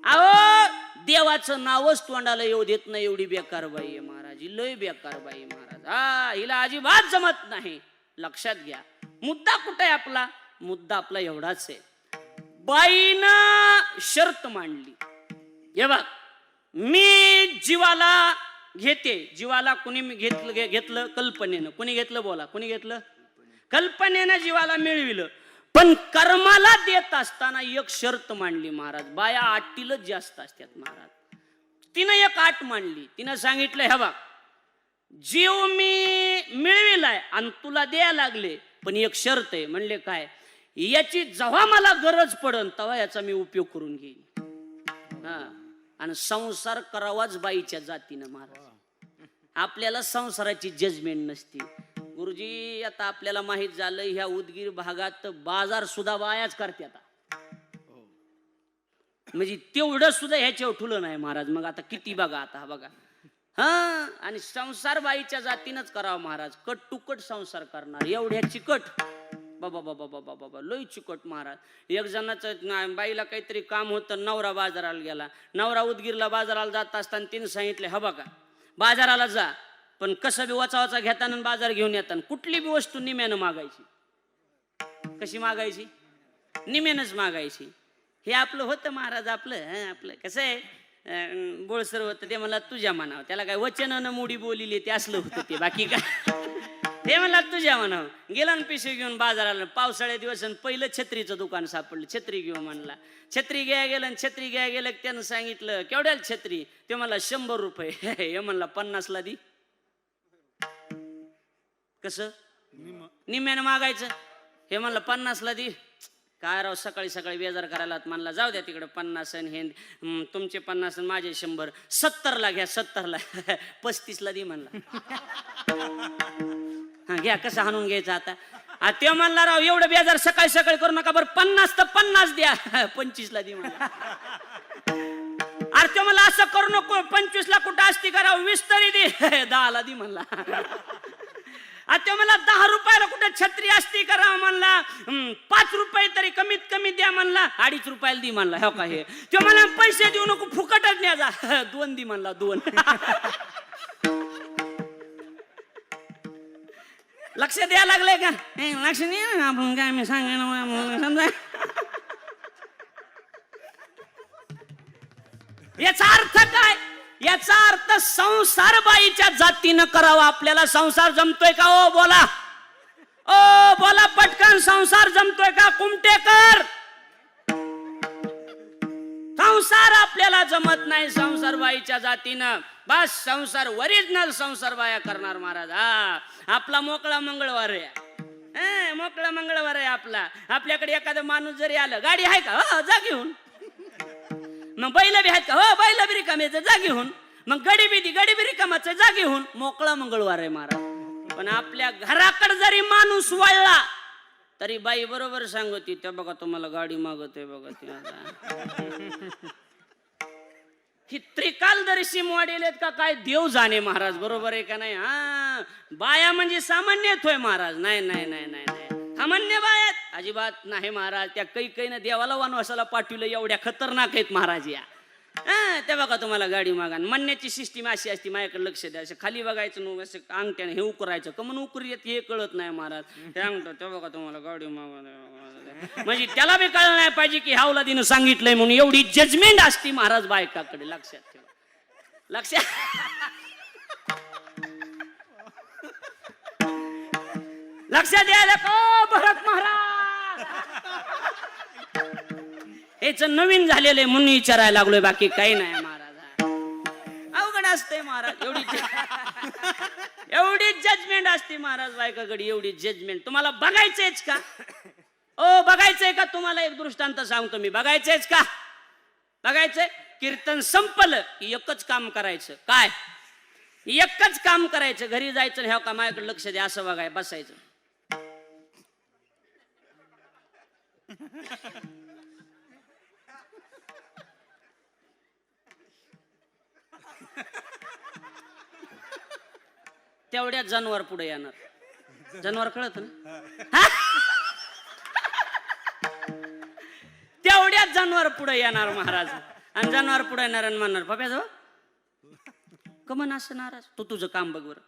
अहो देवाचं नावच तोंडाला येऊ देत नाही. एवढी बेकार बाई आहे महाराज, लय बेकार बाई महाराज. हिला अजिबात जमत नाही. लक्षात घ्या, मुद्दा कुठे आहे आपला? मुद्दा आपला एवढाच आहे. बाईनं शर्त मांडली. हे बघ, मी जीवाला घेते. जीवाला कुणी घेतलं? कल्पनेनं. कुणी घेतलं? बोला, कुणी घेतलं? कल्पनेनं जीवाला मिळविलं. पण कर्माला देत असताना एक शर्त मांडली महाराज. बाया आटीलच जास्त असतात महाराज. तिनं एक आट मांडली. तिनं सांगितलं, हे बघ, जीव मी मिळविलाय आणि तुला द्यायला लागले, पण एक शर्त आहे. म्हणले काय? याची जेव्हा मला गरज पडन तेव्हा याचा मी उपयोग करून घेईन. हा, आणि संसार करावाच बाईच्या जातीनं महाराज. आपल्याला संसाराची जजमेंट नसते. गुरुजी आता आपल्याला माहित झालं ह्या उदगीर भागात बाजार सुद्धा बायाच करते आता. म्हणजे तेवढं सुद्धा ह्याच्यावर ठुलं नाही महाराज. मग आता किती बघा आता बघा. हा, आणि संसार बाईच्या जातीनच करावा महाराज. कट टू कट संसार करणार एवढ्या चिकट. बाबा बाबा बाबा बाबा लय चिकट महाराज. एक जणाचं बाईला काहीतरी काम होतं, नवरा बाजाराला गेला. नवरा उदगीरला बाजाराला जात असताना तिने सांगितले हा बघा बाजाराला जा, पण कसं बी वाचा वाचा घेताना बाजार घेऊन येताना कुठली बी वस्तू निम्यानं मागायची. कशी मागायची? निम्यानंच मागायची. हे आपलं होतं महाराज. आपलं कसं आहे बोळसर होतं ते मला तुझ्या म्हणावं. त्याला काय वचनानं मोडी बोलिले ते असलं होतं ते, बाकी काय. ते म्हणला तुझ्या म्हणावं. गेला ना पिशवी घेऊन बाजाराला. पावसाळ्या दिवस पहिलं छत्रीचं दुकान सापडलं. छत्री घेऊ म्हणला. छत्री घ्या गेलं आणि छत्री घ्या गेलं. त्यानं सांगितलं केवढ्याला छत्री? ते मला 100 रुपये. हे म्हणला 50ला दी. कसं निम्यानं मागायचं? हे म्हणलं 50ला दी. काय राव सकाळी सकाळी बेजार करायला म्हणला जाऊ द्या तिकडे 50 आणि हे तुमचे 50 आणि माझे 100. 70ला घ्या 70ला. 35ला दी म्हणला. हा घ्या. कसं हाणून घ्यायचं आता? ते म्हणला राव एवढं बेजार सकाळी सकाळी करू नका बरं. 50 तर 50 द्या. 25ला दी म्हणला. अरे ते मला असं करू नको. 25ला कुठं असती करावं 20 तरी दे. 10ला दी म्हणला. आता मला 10 रुपयाला कुठे छत्री असती करा म्हणला. 5 रुपये तरी कमीत कमी द्या म्हणला. 2.5 रुपयाला दी म्हणला. हो का? हे ते मला पैसे देऊ नको फुकटच न्या जा. 2 दी म्हणला. 2. लक्ष द्यायला लागले का? लक्ष नाही आपण काय मी सांगायला समजा. याचा अर्थ काय? याचा अर्थ संसार बाईच्या जातीनं करावा. आपल्याला संसार जमतोय का? ओ बोला, ओ बोला पटकन. संसार जमतोय का? कुमटेकर. संसार आपल्याला जमत नाही संसार बाईच्या जातीनं. बस संसार ओरिजिनल संसार बाया करणार महाराज. हा, आपला मोकळा मंगळवार आहे. मोकळा मंगळवार आहे आपला. आपल्याकडे एखादा माणूस जरी आलं, गाडी आहे का? हो जा घेऊन. मग बैल बी आहेत का? हो बैल बी रिकाम्याचं जा घेऊन. मग गडी बी रिकामाचं जा घेऊन. मोकळा मंगळवार आहे महाराज. पण आपल्या घराकडे जरी माणूस वळला तरी बाई बरोबर सांगती त्या बघा तुम्हाला गाडी मागतोय बघा ती. ही त्रिकालदर्शी मॉडेल आहेत का काय देव जाणे महाराज. बरोबर आहे का नाही? हा, बाया म्हणजे सामान्य होय महाराज. नाही नाही नाही नाही नाही सामान्य बाया अजिबात नाही महाराज. त्या कैकेनं देवाला वनवासाला पाठवलं एवढ्या खतरनाक आहेत महाराज या. ते बघा तुम्हाला गाडी मागा. म्हणण्याची सिस्टीम अशी असती. माझ्याकडे लक्ष द्या. असं खाली बघायचं न असं अंगठ्याने हे उकरायचं. कमन उकरी येत हे कळत नाही महाराज. ते म्हणतो ते बघा तुम्हाला गाडी मागा. म्हणजे त्याला बी कळलं नाही पाहिजे की हावला दिनं सांगितलंय म्हणून. एवढी जजमेंट असती महाराज बायकाकडे. लक्षात ठेवा. लक्षात लक्षात द्यायला को भरत महाराज. याच नवीन झालेलं आहे म्हणून विचारायला लागलोय. बाकी काही नाही महाराज. अवघड असते महाराज. एवढी जजमेंट असते महाराज बायकाकडे. एवढी जजमेंट. तुम्हाला बघायचंच का? ओ बघायचंय का? तुम्हाला एक दृष्टांत सांगतो मी. बघायचंच का? बघायचंय. कीर्तन संपलं की एकच काम करायचं. काय? एकच काम करायचं. घरी जायचं. ह्या का माझ्याकडे लक्ष द्या. असं बघाय बसायचं. तेवढ्याच जनावर पुढे येणार. जनावर कळत ना? तेवढ्याच जनावर पुढे येणार महाराज. आणि जनावर पुढे येणार आणि म्हणणार पप्या जाऊ कमन असं नाराज. तू तुझं काम बघ बरं.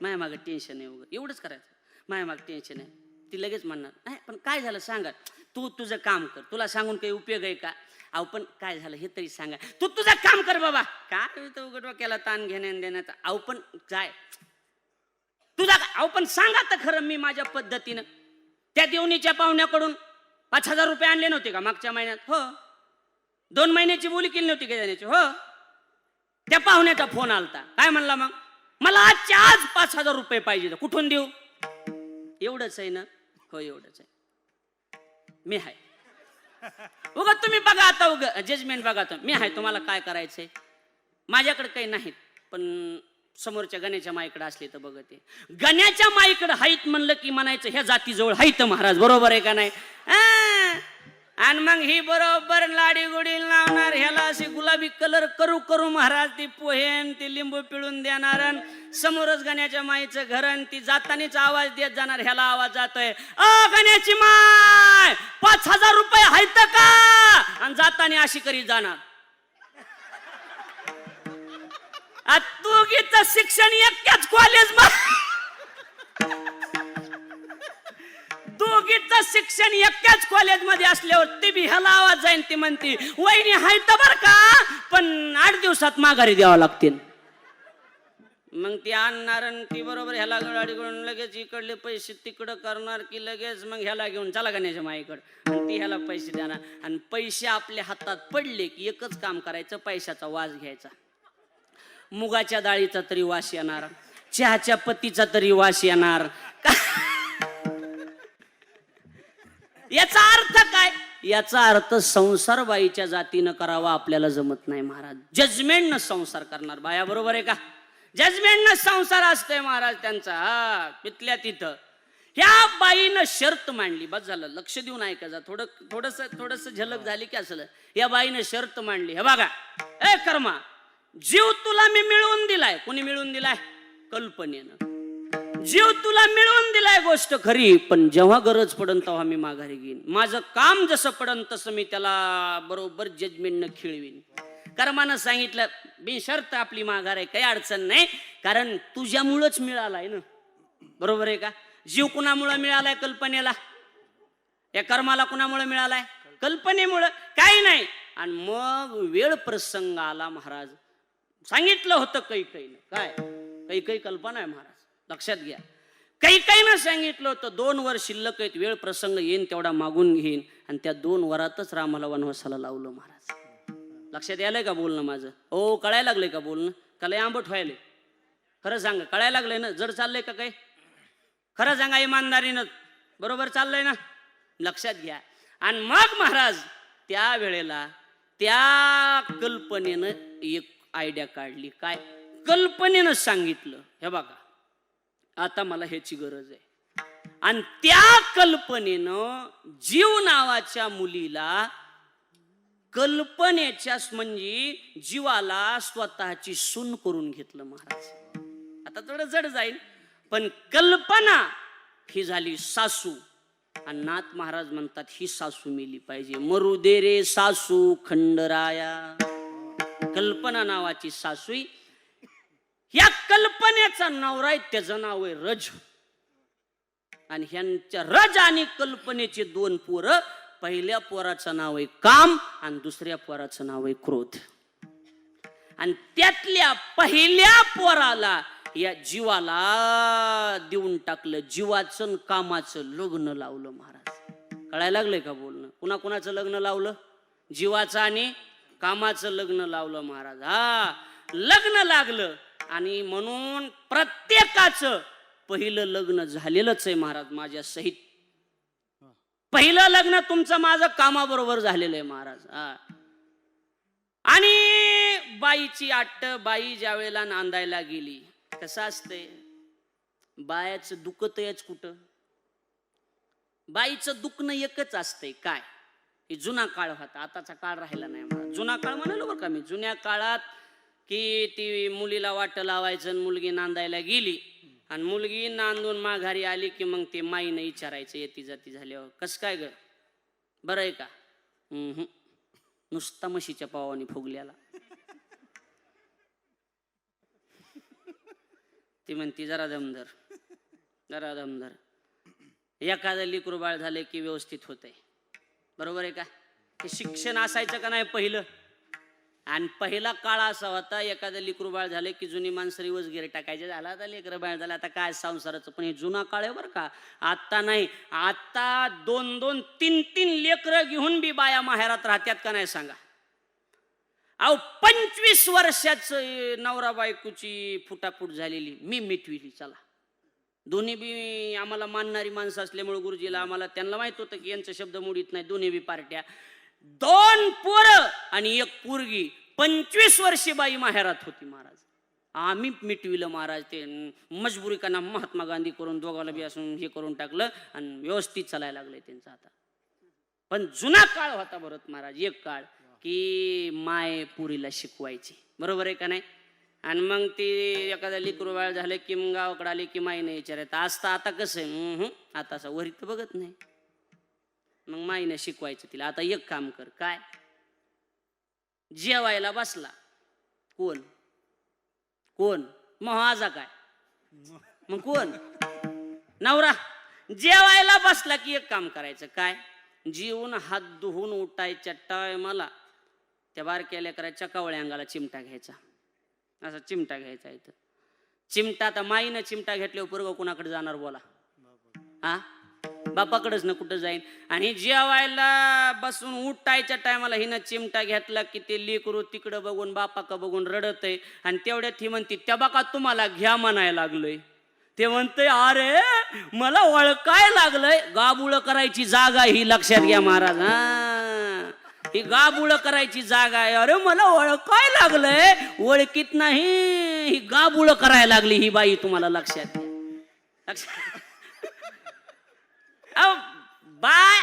माझ्या मागं टेन्शन आहे वगैरे. एवढंच करायचं. माझ्या मागं टेन्शन आहे. ती लगेच म्हणणार नाही पण काय झालं सांगा. तू तुझं काम कर. तुला सांगून काही उपयोग आहे का? अहो पण काय झालं हे तरी सांगा. तू तुझं काम कर बाबा. काय उघड डोक्याला ताण घेण्या देण्याचा. अहो पण काय तुझा. अहो पण सांगा तर खरं. मी माझ्या पद्धतीनं त्या देवणीच्या पाहुण्याकडून 5,000 रुपये आणले नव्हते का मागच्या महिन्यात? हो. 2 महिन्याची बोली केली नव्हती का देण्याची? हो. त्या पाहुण्याचा फोन आलता. काय म्हणला मग? मला आजच्या आज 5,000 रुपये पाहिजे. कुठून देऊ? एवढंच आहे ना? हो एवढंच आहे. मी आहे. उगा तुम्ही बघा आता, उगा जजमेंट बघा तुम्ही. मी आहे, तुम्हाला काय करायचंय? माझ्याकडे काही नाहीत, पण समोरच्या गण्याच्या माईकडे असले तर बघते. गण्याच्या माईकडे हाईत म्हणलं की म्हणायचं ह्या जातीजवळ हाईत महाराज, बरोबर आहे का नाही? आणि मग ही बरोबर लाडी गुडी लावणार, ह्याला अशी गुलाबी कलर करू करू महाराज ती पोहेन ती लिंबू पिळून देणार. समोरच गण्याच्या माईचं घर, आणि ती जातानीच आवाज देत जाणार. ह्याला आवाज जातोय, अ गण्याची माय 5,000 रुपये हायत का? आणि जातानी अशी करीत जाणार. दोघीचं शिक्षण एकाच कॉलेज दोघीचं शिक्षण एकाच कॉलेज मध्ये असल्यावर ती बी ह्याला आवाज जाईन. ती म्हणती वहिनी हायत बर का, पण 8 दिवसात माघारी द्यावं लागतील. मग ती आणणार आणि ती बरोबर ह्याला गाडी करून लगेच इकडले पैसे तिकडं करणार की लगेच मग ह्याला घेऊन चला गण्याच्या माईकडे, ती ह्याला पैसे देणार. आणि पैसे आपल्या हातात पडले की एकच काम करायचं, पैशाचा वास घ्यायचा. मुगाच्या डाळीचा तरी वास येणार, चहाच्या पत्तीचा तरी वास येणार. याचा अर्थ काय? याचा अर्थ संसार बाईच्या जातीनं करावा आपल्याला जमत नाही महाराज. जजमेंटनं संसार करणार बाया, बरोबर आहे का? जजमेंटनं संसार असतोय महाराज त्यांचा. हा तिथल्या तिथं ह्या बाईनं शर्त मांडली. बस झालं, लक्ष देऊन ऐका जा. थोडस झलक झाली की असलं. या बाईनं शर्त मांडली. हे बघा, ए कर्मा, जीव तुला मी मिळवून दिलाय. कोणी मिळवून दिलाय? कल्पनेनं. जीव तुला मिळवून दिलाय गोष्ट खरी, पण जेव्हा गरज पडन तेव्हा मी माघारी घेईन. माझं काम जसं पडन तसं मी त्याला बरोबर जजमेंटनं खिळवीन. कर्मानं सांगितलं बिनशर्त आपली माघार आहे, काही अडचण नाही, कारण तुझ्यामुळंच मिळालाय ना, बरोबर आहे का? जीव कुणामुळं मिळालाय? कल्पनेला. या कर्माला कुणामुळं मिळालाय? कल्पनेमुळं. काही नाही. आणि मग वेळ प्रसंग आला महाराज. सांगितलं होतं कैकईनं. काय? कैकई कल्पना आहे महाराज, लक्षात घ्या. कैकईनं सांगितलं होतं 2 वर शिल्लक आहेत, वेळ प्रसंग येईन तेवढा मागून घेईन. आणि त्या 2 वरातच रामाला वनवासाला लावलं महाराज. लक्षात यायलंय का बोलणं माझं? हो, कळायला लागलंय का बोलणं? का लय आंबट व्हायलंय? खरं सांगा, कळायला लागलंय ना? जड चाललंय का काही? खरं सांगा इमानदारीनं, बरोबर चाललंय ना? लक्षात घ्या. आणि मग महाराज त्या वेळेला त्या कल्पनेनं एक आयडिया काढली. काय? कल्पनेनं सांगितलं, हे बघा आता मला ह्याची गरज आहे. आणि त्या कल्पनेनं जीव नावाच्या मुलीला, कल्पनेच्या म्हणजे जीवाला स्वतःची सून करून घेतलं महाराज. आता थोडं जड जाईल, पण कल्पना ही झाली सासू. आणि नाथ महाराज म्हणतात ही सासू मेली पाहिजे. मरू दे रे सासू खंडराया. कल्पना नावाची सासू. या कल्पनेचा नवरा आहे, त्याचं नाव आहे रज. आणि ह्यांच्या रज आणि कल्पनेचे 2 पोरं. पहिल्या पोराचं नाव आहे काम आणि दुसऱ्या पोराचं नाव आहे क्रोध. आणि त्यातल्या पहिल्या पोराला या जीवाला देऊन टाकलं. जीवाचं कामाचं लग्न लावलं महाराज. कळायला लागलंय का बोलणं? कुणाकुणाचं लग्न लावलं? जीवाचं आणि कामाचं लग्न लावलं महाराज. हा, लग्न लागलं. आणि म्हणून प्रत्येकाचं पहिलं लग्न झालेलंच आहे महाराज माझ्या सहित. पहिलं लग्न तुमचं माझं कामाबरोबर झालेलं आहे महाराज. आणि बाईची आट्ट. बाई ज्या वेळेला नांदायला गेली, कसं असतंय, बायाचं दुखतच कुठं? बाईचं दुखणं एकच असतंय. काय? हे जुना काळ होता, आताचा काळ राहिला नाही महाराज. जुना काळ म्हणालो बरं का मी. जुन्या काळात की ती मुलीला वाट लावायचं, मुलगी नांदायला गेली आणि मुलगी नांदून माघारी आली की मग ते माईनं विचारायचं येती जाती झाल्यावर, कसं काय ग, बरं आहे का? नुसता म्हशीच्या पावानी फुगल्याला. ती म्हणती जरा दमधर, जरा दमधर. एखादं लेकरू बाळ झालं की व्यवस्थित होतंय, बरोबर आहे का? हे शिक्षण असायचं का नाही पहिलं? आणि पहिला काळ असा होता, एखादं लेकरू बाळ झाले की जुनी माणसं रिवर्स गिरे टाकायचे, झाला आता लेकरं बाळ झालं, आता काय संसाराचं. पण हे जुना काळ आहे बरं का, आता नाही. आता 2-2, 3-3 लेकरं घेऊन बी बाया माहेरात राहत्यात का नाही सांगा? अहो 25 वर्षाचं नवरा बायकोची फुटाफूट झालेली मी मिटविली. चला दोन्ही बी आम्हाला मानणारी माणसं असल्यामुळे गुरुजीला आम्हाला त्यांना माहित होतं की यांचा शब्द मोडीत नाही. दोन्ही बी पार्ट्या, 2 पोरं आणि 1 पोरगी, 25 वर्षे बाई माहेरात होती महाराज. आम्ही मिटविलं महाराज. ते मजबुरी का ना महात्मा गांधी करून दोघाला बी असून हे करून टाकलं आणि व्यवस्थित चालायला लागलंय त्यांचं आता. पण जुना काळ होता भरत महाराज, एक काळ की माय पुरीला शिकवायची, बरोबर आहे का नाही. आणि मग ती एखादा लेकरू बाळ झालं की मग गावाकडे आली की माईने विचारायचं. आता कसं आहे, आता असं वरी तर बघत नाही. मग माईने शिकवायचं तिला. आता एक काम कर, काय, जेवायला बसला कोण कोण महाजा काय, मग कोण नवरा. जेवायला बसला की एक काम करायचं, काय, जेवून हात धुवून उठायच्या टायमाला त्या बारक्या लेकराच्या कवळ्या अंगाला चिमटा घ्यायचा. असा चिमटा घ्यायचा. इथं चिमटा, आता माईनं चिमटा घेतल्यावर पोरगं कुणाकडे जाणार बोला, हा, बापाकडेच ना कुठं जाईन. आणि जेवायला बसून उठायच्या टायमाला हिनं चिमटा घेतला की ते लेकरू तिकडं बघून बापाका बघून रडत आहे. आणि तेवढ्यात ही म्हणते, त्या बाका तुम्हाला घ्या म्हणायला लागलोय. ते म्हणते, अरे मला ओळखाय लागलंय. गाबुळ करायची जागा ही, लक्षात घ्या महाराज. ही गाबुळ करायची जागा आहे. अरे मला ओळखाय लागलंय, ओळखीत नाही, ही गाबुळ करायला लागली ही बाई, तुम्हाला लक्षात घ्या. लक्षात बाय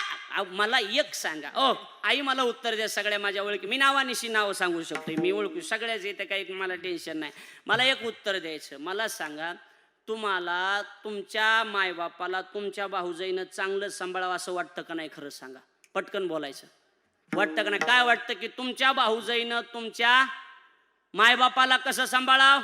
मला एक सांगा. ओ आई मला उत्तर द्या. सगळ्या माझ्या ओळखी, मी नावानिशी नाव सांगू शकतो, मी ओळखू सगळ्याच येते, काही मला टेन्शन नाही. मला एक उत्तर द्यायचं. मला सांगा, तुम्हाला तुमच्या मायबापाला तुमच्या भाऊजाईनं चांगलं सांभाळावं असं वाटतं का नाही? खरं सांगा, पटकन बोलायचं. वाटतं का नाही? काय वाटतं की तुमच्या भाऊजाईनं तुमच्या मायबापाला कसं सांभाळावं?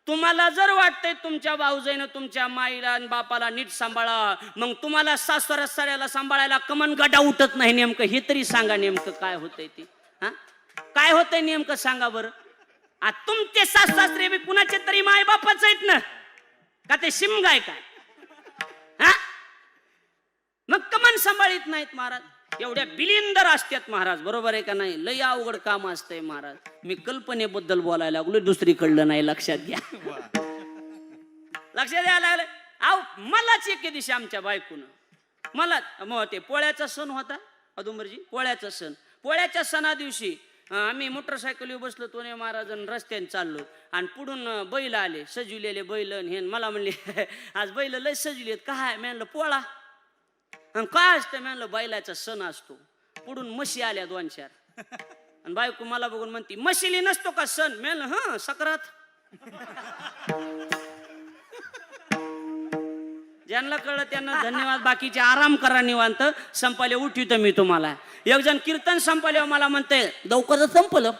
तुम्हाला जर वाटतंय तुमच्या भाऊजाईनं तुमच्या माईला आणि बापाला नीट सांभाळा, मग तुम्हाला सासऱ्या साऱ्याला सांभाळायला कमन गटा उठत नाही. नेमकं हे तरी सांगा, नेमकं काय होतंय ते, हा, काय होतंय नेमकं सांगा बरं. तुमचे सासरे बी कुणाचे तरी मायबापाच आहेत ना, का ते शिमगाय काय, हा? मग कमन सांभाळीत नाहीत महाराज. एवढ्या बिलिंदर असतात महाराज, बरोबर आहे का नाही. लय अवघड काम असतंय महाराज. मी कल्पनेबद्दल बोलायला लागलो, दुसरीकडलं नाही, लक्षात घ्या. लक्षात द्यायला लागलं. अहो मलाच एके दिवशी आमच्या बायकोनं मला मग ते पोळ्याचा सण होता अदुंबरजी, पोळ्याचा सण. पोळ्याच्या सणा दिवशी आम्ही मोटरसायकलीवर बसलो तोने महाराज रस्त्याने चाललो आणि पुढून बैल आले, सजविलेले बैल. हे मला म्हणले, आज बैल लय सजविलेत. काय म्हणलं, पोळा. आणि काय असतं म्हणलं, बैलाचा सण असतो. पुढून म्हशी आल्या 2-4 आणि बायको मला बघून म्हणती, म्हशीली नसतो का सण? म्हणलं, हा, सकरात. ज्यांना कळलं त्यांना धन्यवाद, बाकीचे आराम करा निवांत. संपाले उठवितो मी तुम्हाला. एक जण कीर्तन संपाल्यावर मला म्हणते, लवकरच संपलं.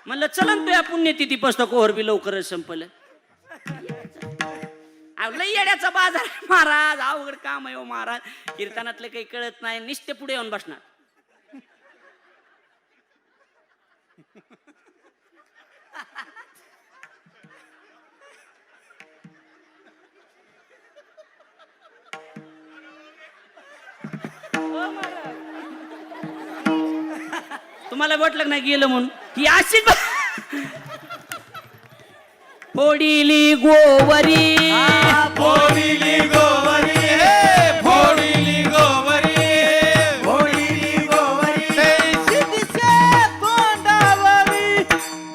म्हणलं, चलन तू या पुण्यतिथी पुस्तक बी लवकरच संपलं. लय येड्याचा बाजार महाराज, अवघड काम आहे हो महाराज. कीर्तनातलं काही कळत नाही, निस्ते पुढे येऊन बसणार. तुम्हाला वाटलं नाही गेलं म्हणून ही अशीच फोडीली गोवरी, फोडीली गोवरी, फोडीली गोवरी, फोडीली गोवरी. तैसी दिसे तोंडावरी,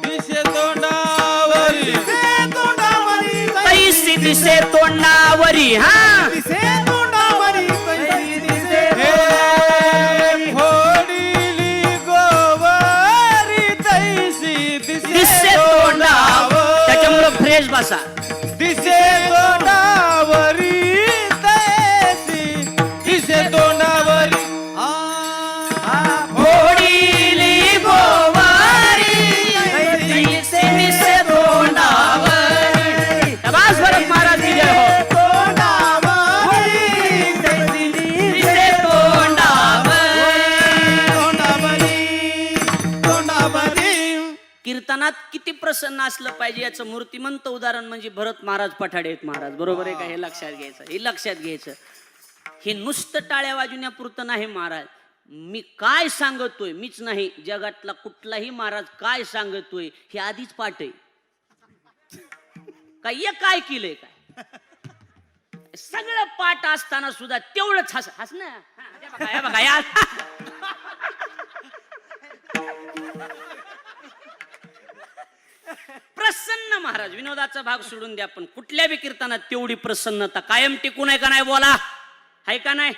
दिसे तोंडावरी, दिसे तोंडावरी, तैसी दिसे तोंडावरी, हा, दिसे तोंडावरी, तैसी दिसे तोंडावरी. फोडीली गोवरी, तैसी दिसे तोंडावर. त्याच्यामुळे फ्रेश बसा. दिसे तोंडावरी, तैसी दिसे तोंडावरी. फोडीली गोवरी, तैसी दिसे तोंडावरी. शाबास भरत महाराज की जय हो. तोंडावरी, तैसी दिसे तोंडावरी. तोंडावरी, तोंडावरी. कीर्तनात किती प्रसन्न असलं पाहिजे याचं मूर्तिमंत उदाहरण म्हणजे भरत महाराज पठाडे आहेत महाराज, बरोबर आहे का? हे लक्षात घ्यायचं, हे लक्षात घ्यायचं. हे नुसतं टाळ्या वाजवण्यापुरतं नाही महाराज. मी काय सांगतोय, मीच नाही, जगातला कुठलाही महाराज काय सांगतोय हे आधीच पाठ आहे. काय काय केलंय काय सगळं पाठ असताना सुद्धा तेवढंच हस ना. हे बघा या प्रसन्न महाराज. विनोदाचा भाग सोडून द्या, पण कुठल्या बी कीर्तनात तेवढी प्रसन्नता कायम टिकून आहे का नाही बोला? आहे का नाही?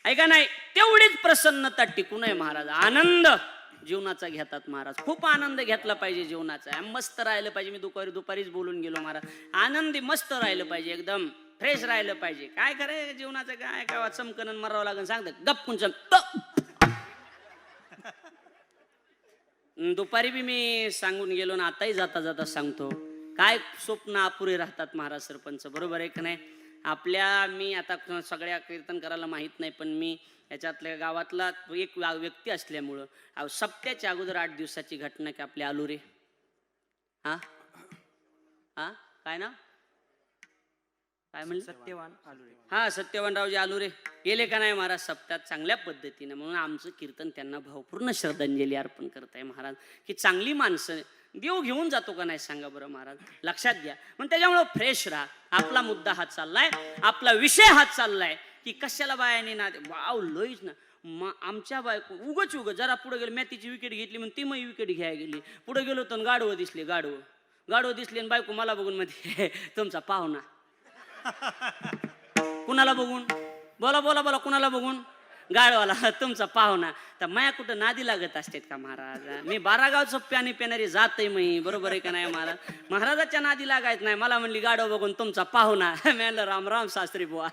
आहे का नाही? तेवढीच प्रसन्नता टिकून आहे महाराज. आनंद जीवनाचा घेतात महाराज. खूप आनंद घेतला पाहिजे जीवनाचा. मस्त राहिलं पाहिजे. मी दुपारीच बोलून गेलो महाराज. आनंदी मस्त राहिलं पाहिजे, एकदम फ्रेश राहिलं पाहिजे. काय करे जीवनाचं काय काय चमकन मरावं लागेल सांगतात गप्पून दुपारी बी मी सांगून गेलो ना, आताही जाता जाता सांगतो. काय स्वप्न अपुरे राहतात महाराज सरपंच, बरोबर आहे का नाही? मी आता सगळ्या कीर्तन करायला माहित नाही, पण मी याच्यातल्या गावातला एक व्यक्ती असल्यामुळं सप्त्याच्या अगोदर 8 दिवसाची घटना की आपले आलुरे. हा हा काय ना काय म्हणलं? सत्यवान आलुरे. हा सत्यवानरावजी आलुरे गेले का नाही महाराज सप्त्यात चांगल्या पद्धतीने. म्हणून आमचं कीर्तन त्यांना भावपूर्ण श्रद्धांजली अर्पण करताय महाराज. की चांगली माणसं देव घेऊन जातो का नाही सांगा बरं महाराज, लक्षात घ्या. मग त्याच्यामुळं फ्रेश राहा. आपला मुद्दा हा चाललाय, आपला विषय हा चाललाय की कशाला बायाने ना वाव लोईच ना. आमच्या बायको उगच जरा पुढे गेलो, मॅथीची विकेट घेतली म्हणून ती मग विकेट घ्यायला गेली. पुढे गेलो तर गाडवं दिसले, गाडवं दिसले आणि बायको मला बघून मध्ये तुमचा पाहुणा. कुणाला बघून? बोला बोला बोला, कुणाला बघून? गाडवाला तुमचा पाहुणा. तर माया कुठं नादी लागत असतात का महाराज? मी 12 गावचं प्यानी पेणारी जातय मी, बरोबर आहे का नाही महाराज? महाराजाच्या नादी लागायच नाही. मला म्हणली गाडव बघून तुमचा पाहुणा. म्हणलं राम राम शास्त्री बुवा.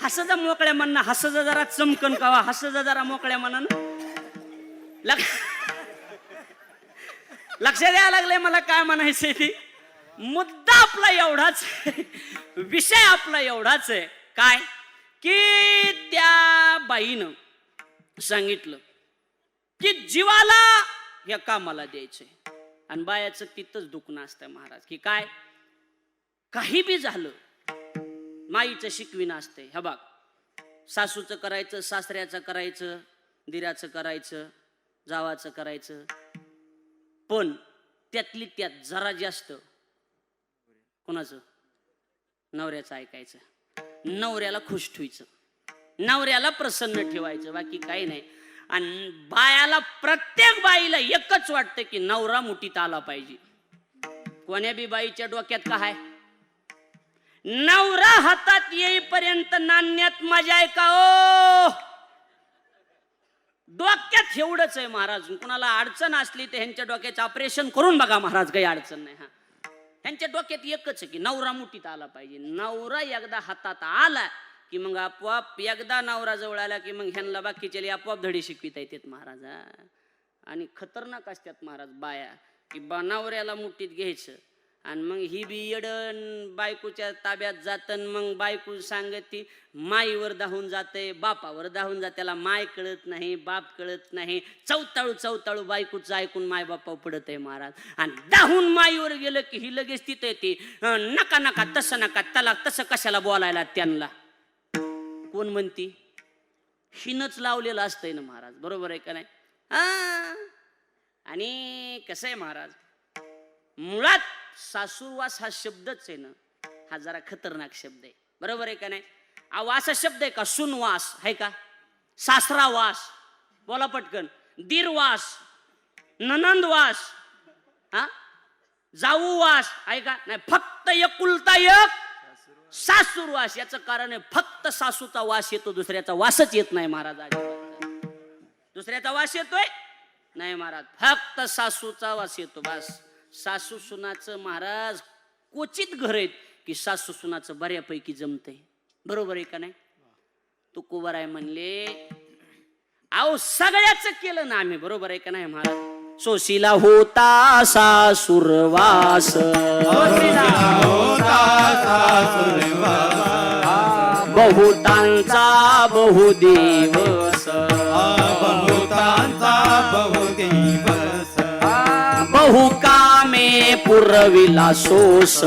हसजा मोकळ्या मनानं, हसजा जरा चमकन कावा, हसजा जरा मोकळ्या मनानं. लक्ष द्यायला लागले मला काय म्हणायचंय ती. मुद्दा आपला एवढाच आहे, विषय आपला एवढाच आहे. काय की त्या बाईनं सांगितलं की जीवाला या कामाला द्यायचंय. आणि बायाचं तिथंच दुखणं असतं महाराज. की काय काही बी झालं माईचं शिकविणं असते. हे बघ, सासूचं करायचं, सासऱ्याचं करायचं, दिराचं करायचं, जावाचं करायचं, पण त्यातली त्यात जरा जास्त कोणाचं? नवऱ्याचं ऐकायचं, नवऱ्याला खुश ठेवायचं, नवऱ्याला प्रसन्न ठेवायचं, बाकी काही नाही. आणि बायाला, प्रत्येक बाईला एकच वाटतं की नवरा मुठीत आला पाहिजे. कोण्या बी बाईच्या डोक्यात काय? नवरा हातात येईपर्यंत नाण्यात मजा आहे का ओ? डोक्यात एवढंच आहे महाराज. कुणाला अडचण असली तर ह्यांच्या डोक्याचं ऑपरेशन करून बघा महाराज, काही अडचण नाही. हा, ह्यांच्या डोक्यात एकच आहे की नवरा मुठीत आला पाहिजे. नवरा एकदा हातात आला की मग आपोआप, एकदा नवरा जवळ आला की मग ह्यांना बाकीचे आपोआप धडे शिकविता येतात महाराज. आणि खतरनाक असतात महाराज बाया, की नवऱ्याला मुठीत घ्यायचं आणि मग ही बी येडन बायकोच्या ताब्यात जातन. मग बायको सांगत ती माईवर धावून जाते, बापावर धावून जाते. त्याला माय कळत नाही, बाप कळत नाही. चौताळू बायकोचं ऐकून माय बापा पडत आहे महाराज. आणि धावून माईवर गेलं की ही लगेच तिथे येते, नका नका तसं नका, तलाक तसं कशाला बोलायला त्यांना. कोण म्हणती? हिनच लावलेलं असतंय ना महाराज, बरोबर आहे का नाही? आणि कसं आहे महाराज, मुळात सासूरवास हा शब्दच आहे ना, हा जरा खतरनाक शब्द आहे, बरोबर आहे का नाही? वास हा शब्द आहे का? सुनवास आहे का? सासरावास, बोला पटकन. दीरवास, ननंदवास, हा, जाऊवास आहे का? नाही, फक्त एकुलता एक सासूरवास. याचं कारण आहे फक्त सासूचा वास येतो, दुसऱ्याचा वासच येत नाही महाराज. दुसऱ्याचा वास येतोय नाही महाराज, फक्त सासूचा वास येतो बस. सासू सुनाचं महाराज क्वचित घर आहेत की सासू सुनाचं बऱ्यापैकी जमतंय, बरोबर आहे का नाही? तुकोबराय म्हणले, अहो सगळ्याच केलं ना आम्ही, बरोबर आहे का नाही महाराज? सोशीला होता सासूरवास, बहुतांचा बहुदिवस, बहुकामे पुरविला सोस,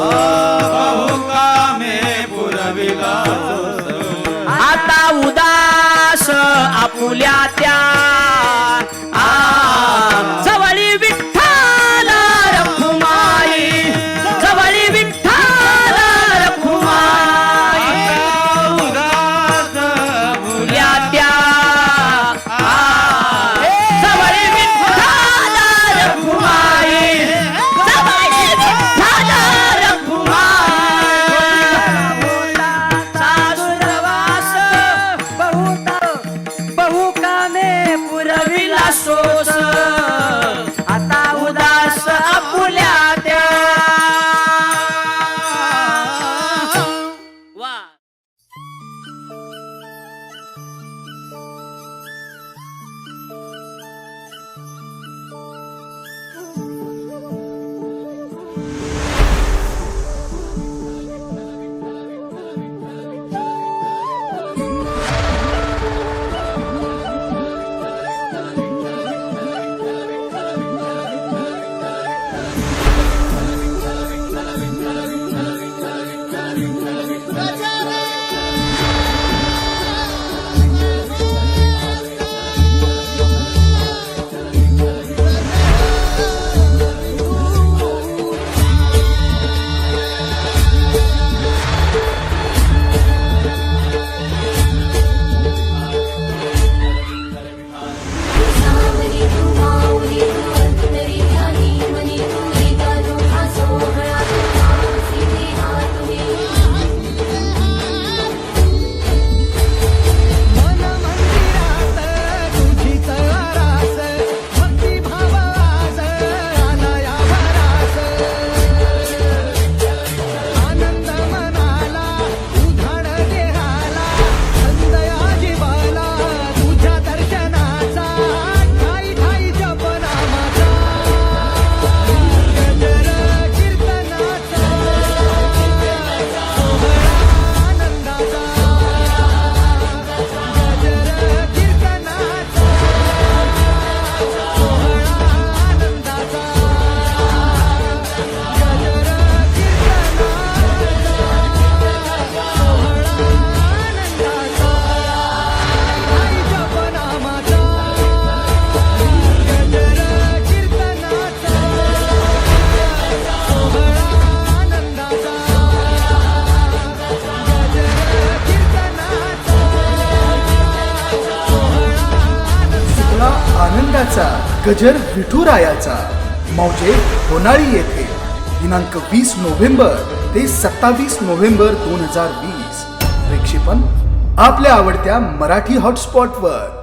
बहुकामे पुरविला विलास आता उदास आपुल्या त्या जवळी विठ्ठल रखुमाई, जवळी विठ्ठल रखुमाई उदास आपुल्या त्या जवळी विठ्ठल रखुमाई, जवळी विठ्ठल रखुमाई सासुरवास बहु कामे पुरविला सोस आता उदास आपुल्या त्या वा सावरी तू माऊली तू अंतरी ध्यानी मनी तुम्ही गाजो हासो गळा तुझा सिद्धी हात मन मंदिरात तुझीच आरास भक्ती भावास आला या भरास आनंद मनाला उधाण देहाला संदया जीवाला तुझ्या दर्शनाचा ठाई ठाई जप नामाचा गजर कीर्तनाचा सोहळा आनंदाचा गजर कीर्तनाचा सोहळा आनंदाचा गजर कीर्तनाचा सोहळा आनंदाचा ठाई जप नामाचा गजर कीर्तनाचा सोहळा आनंदाचा गजर कीर्तनाचा सोहळा आनंदाचा गजर विठुरायाचा मौजे होनाळी येथे दिनांक 20 नोव्हेंबर ते 27 नोव्हेंबर 2020 प्रक्षेपण आपल्या आवडत्या मराठी हॉटस्पॉटवर.